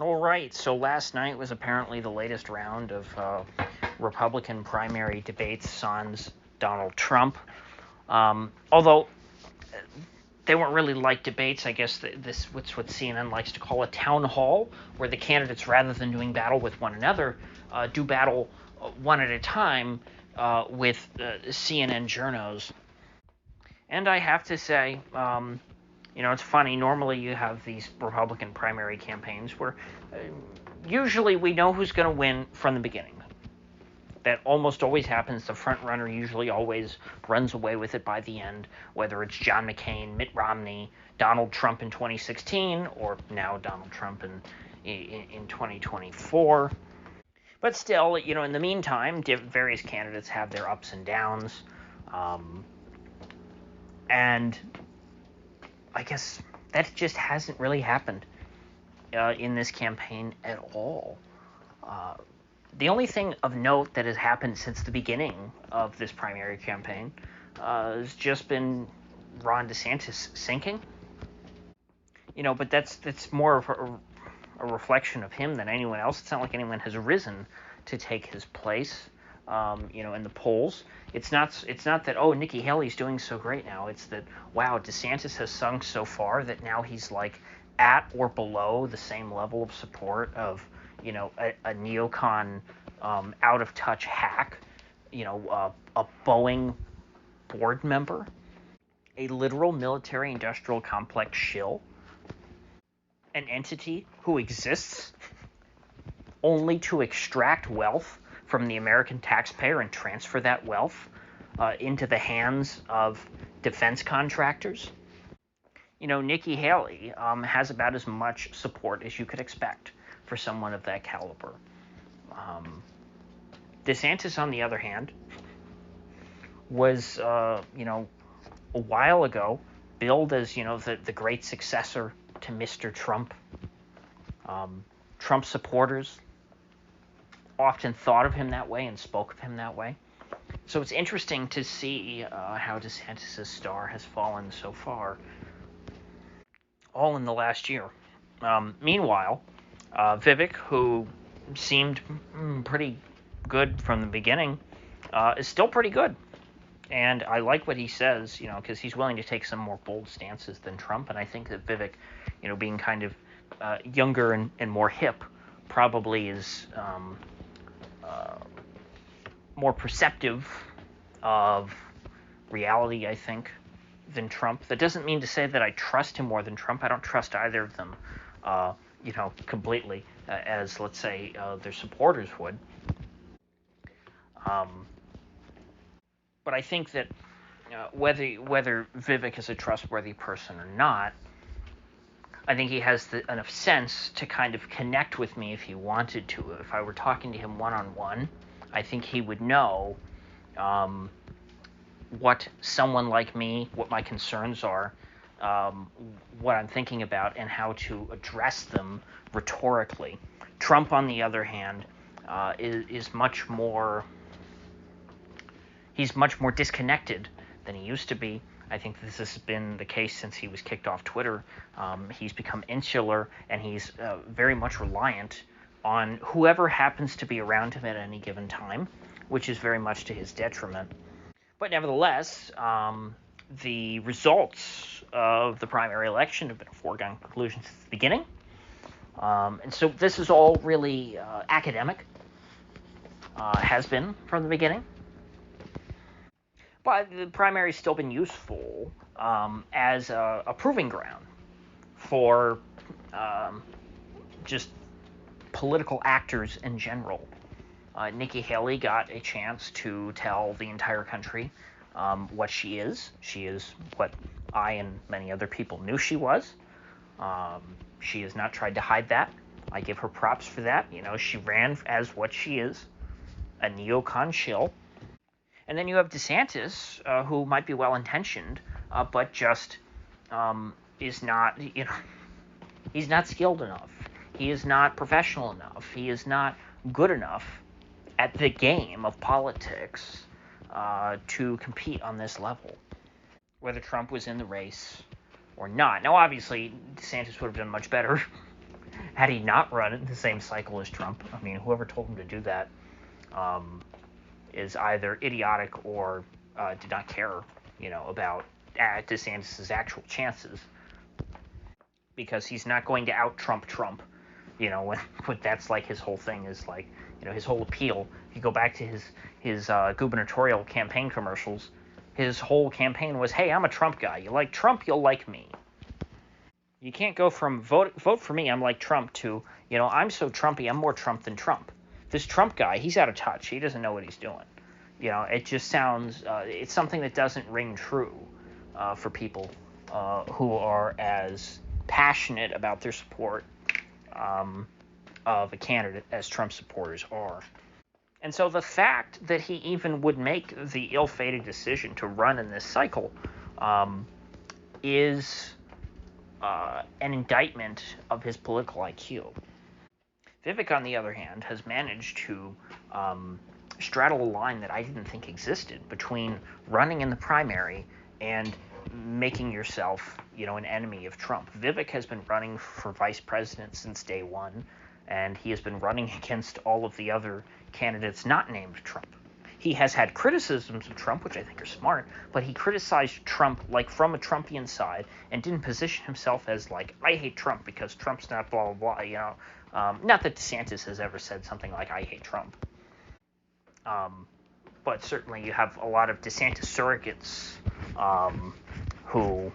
All right, so last night was apparently the latest round of Republican primary debates sans Donald Trump. Although they weren't really like debates, I guess this is what CNN likes to call a town hall, where the candidates, rather than doing battle with one another, do battle one at a time with CNN journos. And I have to say, it's funny. Normally, you have these Republican primary campaigns where usually we know who's going to win from the beginning. That almost always happens. The front runner usually always runs away with it by the end, whether it's John McCain, Mitt Romney, Donald Trump in 2016, or now Donald Trump in 2024. But still, in the meantime, various candidates have their ups and downs. And I guess that just hasn't really happened in this campaign at all. The only thing of note that has happened since the beginning of this primary campaign has just been Ron DeSantis sinking. But that's more of a reflection of him than anyone else. It's not like anyone has risen to take his place, in the polls. It's not that, oh, Nikki Haley's doing so great now. It's that, wow, DeSantis has sunk so far that now he's like at or below the same level of support of, a neocon, out of touch hack, a Boeing board member, a literal military industrial complex shill, an entity who exists only to extract wealth from the American taxpayer and transfer that wealth into the hands of defense contractors. Nikki Haley has about as much support as you could expect for someone of that caliber. DeSantis, on the other hand, was, a while ago billed as, the great successor to Mr. Trump. Trump supporters often thought of him that way and spoke of him that way. So it's interesting to see how DeSantis' star has fallen so far, all in the last year. Meanwhile, Vivic, who seemed pretty good from the beginning, is still pretty good. And I like what he says, because he's willing to take some more bold stances than Trump. And I think that Vivek, being kind of younger and more hip, probably is more perceptive of reality, I think, than Trump. That doesn't mean to say that I trust him more than Trump. I don't trust either of them, completely, as, let's say, their supporters would. But I think that whether Vivek is a trustworthy person or not, I think he has enough sense to kind of connect with me if he wanted to. If I were talking to him one-on-one, I think he would know what someone like me, what my concerns are, what I'm thinking about, and how to address them rhetorically. Trump, on the other hand, is much more... He's much more disconnected than he used to be. I think this has been the case since he was kicked off Twitter. He's become insular, and he's very much reliant on whoever happens to be around him at any given time, which is very much to his detriment. But nevertheless, the results of the primary election have been a foregone conclusion since the beginning. And so this is all really academic, has been from the beginning. But the primary's still been useful as a proving ground for just political actors in general. Nikki Haley got a chance to tell the entire country what she is. She is what I and many other people knew she was. She has not tried to hide that. I give her props for that. She ran as what she is, a neocon shill. And then you have DeSantis, who might be well-intentioned, but just is not, he's not skilled enough. He is not professional enough. He is not good enough at the game of politics to compete on this level, whether Trump was in the race or not. Now, obviously, DeSantis would have done much better Had he not run in the same cycle as Trump, I mean, whoever told him to do that is either idiotic or did not care, about DeSantis' actual chances, because he's not going to out-Trump Trump. When that's like his whole thing is like, his whole appeal. If you go back to his gubernatorial campaign commercials, his whole campaign was, hey, I'm a Trump guy. You like Trump, you'll like me. You can't go from vote for me, I'm like Trump, to, I'm so Trumpy, I'm more Trump than Trump. This Trump guy, he's out of touch. He doesn't know what he's doing. It just sounds, it's something that doesn't ring true for people who are as passionate about their support of a candidate as Trump supporters are. And so the fact that he even would make the ill-fated decision to run in this cycle is an indictment of his political IQ. Vivek, on the other hand, has managed to straddle a line that I didn't think existed between running in the primary and making yourself, an enemy of Trump. Vivek has been running for vice president since day one, and he has been running against all of the other candidates not named Trump. He has had criticisms of Trump, which I think are smart, but he criticized Trump like from a Trumpian side and didn't position himself as like, I hate Trump because Trump's not blah, blah, blah, not that DeSantis has ever said something like, I hate Trump. But certainly you have a lot of DeSantis surrogates who,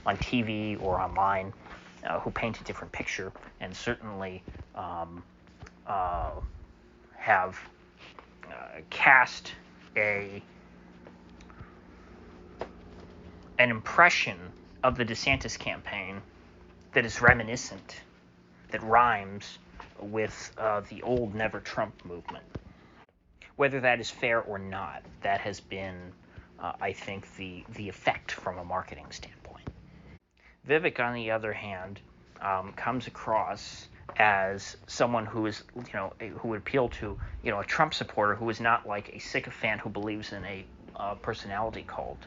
on TV or online, who paint a different picture, and certainly have cast an impression of the DeSantis campaign that is reminiscent, that rhymes with the old Never Trump movement. Whether that is fair or not, that has been, I think, the effect from a marketing standpoint. Vivek, on the other hand, comes across as someone who is, who would appeal to, a Trump supporter who is not like a sycophant who believes in a personality cult.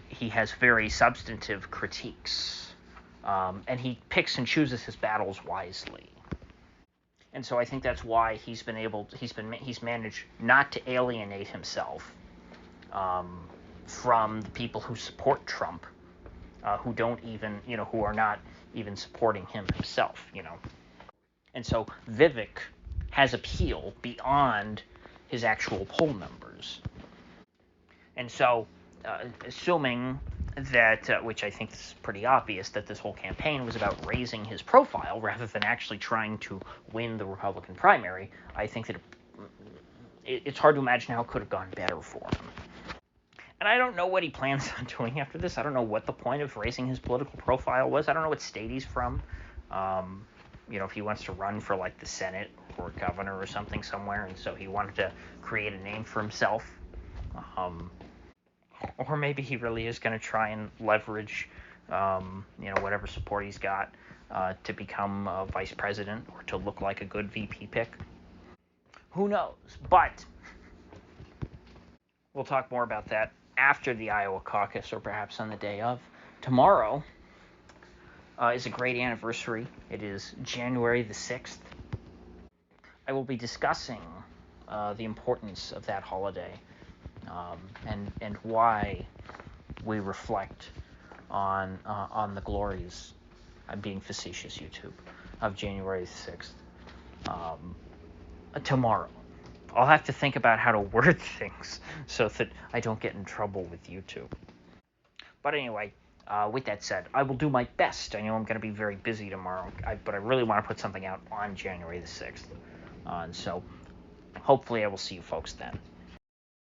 He has very substantive critiques, and he picks and chooses his battles wisely. And so I think that's why he's managed not to alienate himself from the people who support Trump, who don't even, who are not even supporting him himself, And so Vivek has appeal beyond his actual poll numbers. And so, assuming that, which I think is pretty obvious, that this whole campaign was about raising his profile rather than actually trying to win the Republican primary, I think that it's hard to imagine how it could have gone better for him. And I don't know what he plans on doing after this. I don't know what the point of raising his political profile was. I don't know what state he's from. If he wants to run for like the Senate or governor or something somewhere, and so he wanted to create a name for himself. Or maybe he really is going to try and leverage, whatever support he's got to become vice president or to look like a good VP pick. Who knows? But we'll talk more about that after the Iowa caucus, or perhaps on the day of. Tomorrow is a great anniversary. It is January the 6th. I will be discussing the importance of that holiday and why we reflect on the glories, I'm being facetious, YouTube, of January the 6th tomorrow. I'll have to think about how to word things so that I don't get in trouble with YouTube. But anyway, with that said, I will do my best. I know I'm going to be very busy tomorrow, but I really want to put something out on January the 6th. And so hopefully I will see you folks then.